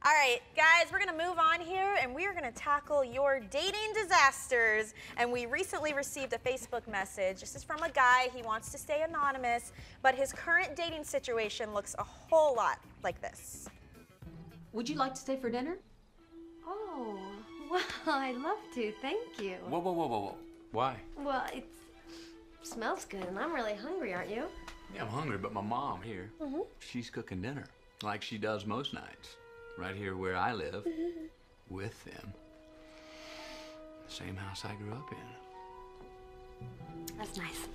All right, guys, we're going to move on here, and we are going to tackle your dating disasters. And we recently received a Facebook message. This is from a guy. He wants to stay anonymous, but his current dating situation looks a whole lot like this. Would you like to stay for dinner? Oh, well, I'd love to. Thank you. Whoa, whoa, whoa, whoa, whoa. Why? Well, it smells good, and I'm really hungry, aren't you? Yeah, I'm hungry, but my mom here, she's cooking dinner like she does most nights. Right here where I live, with them. The same house I grew up in. That's nice.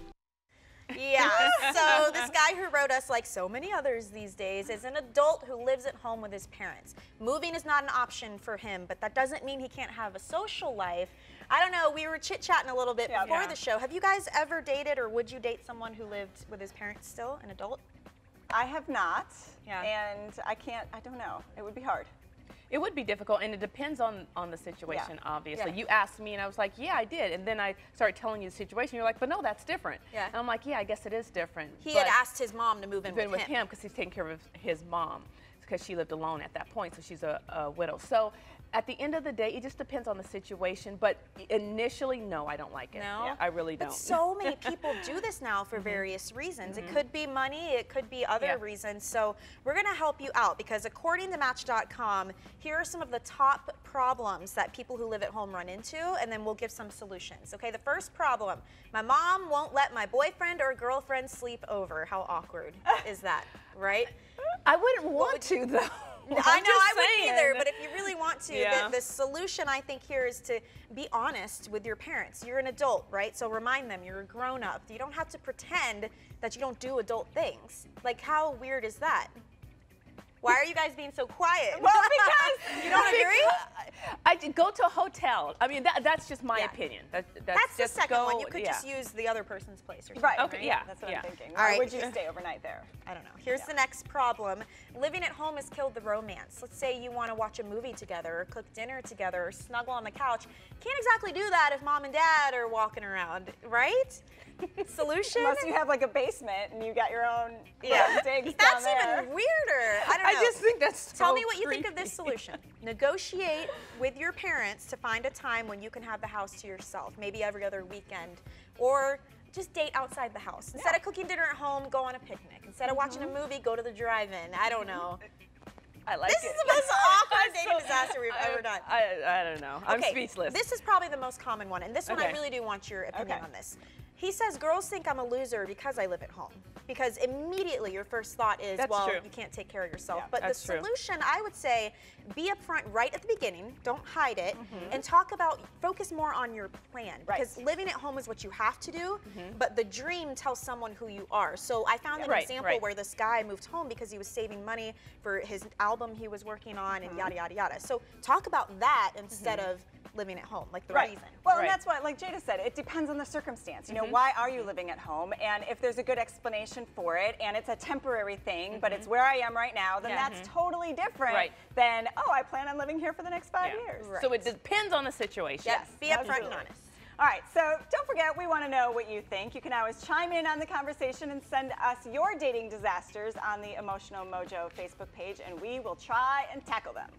Yeah, so this guy who wrote us, like so many others these days, is an adult who lives at home with his parents. Moving is not an option for him, but that doesn't mean he can't have a social life. I don't know, we were chit-chatting a little bit before the show. Have you guys ever dated, or would you date someone who lived with his parents still, an adult? I have not, and I don't know. It would be hard. It would be difficult, and it depends on the situation, obviously. You asked me, and I was like, yeah, I did. And then I started telling you the situation. You're like, but no, that's different. Yeah. And I'm like, yeah, I guess it is different. He had asked his mom to move in with him. Because he's taking care of his mom, because she lived alone at that point, so she's a widow. So at the end of the day, it just depends on the situation. But initially, no, I don't like it. No? Yeah, I really don't. But so many people do this now for various reasons. It could be money, it could be other reasons. So we're going to help you out, because according to Match.com, here are some of the top problems that people who live at home run into, and then we'll give some solutions. Okay, the first problem, my mom won't let my boyfriend or girlfriend sleep over. How awkward is that, right? I wouldn't want to, though. I know, I wouldn't either, but if you really want to, the solution I think here is to be honest with your parents. You're an adult, right? So remind them you're a grown-up. You don't have to pretend that you don't do adult things. Like, how weird is that? Why are you guys being so quiet? Well, because you don't agree? I go to a hotel. I mean, that's just my opinion. That's the just second one. You could just use the other person's place or something. Right. Okay. Yeah. That's what I'm thinking. All right. Or would you stay overnight there? I don't know. Here's the next problem. Living at home has killed the romance. Let's say you want to watch a movie together, or cook dinner together, or snuggle on the couch. Can't exactly do that if mom and dad are walking around, right? Solution? Unless you have like a basement and you got your own digs down there. That's even weirder. I don't know. I just think that's Tell me what you think of this solution. Negotiate with your parents to find a time when you can have the house to yourself, maybe every other weekend, or just date outside the house. Instead of cooking dinner at home, go on a picnic. Instead of watching a movie, go to the drive-in. I don't know. I like This is the most awkward dating disaster we've ever done. I don't know. I'm speechless. This is probably the most common one, and this one I really do want your opinion on this. He says, girls think I'm a loser because I live at home. Because immediately your first thought is, you can't take care of yourself. But the solution, I would say, be upfront right at the beginning. Don't hide it. And focus more on your plan. Because living at home is what you have to do, but the dream tells someone who you are. So I found an example where this guy moved home because he was saving money for his album he was working on and yada, yada, yada. So talk about that instead of living at home, like the reason. Well, and that's why, like Jada said, it depends on the circumstance. You know, why are you living at home? And if there's a good explanation for it, and it's a temporary thing, but it's where I am right now, then that's totally different than, oh, I plan on living here for the next 5 years. So it depends on the situation. Yes, be upfront and honest. All right, so don't forget, we want to know what you think. You can always chime in on the conversation and send us your dating disasters on the Emotional Mojo Facebook page, and we will try and tackle them.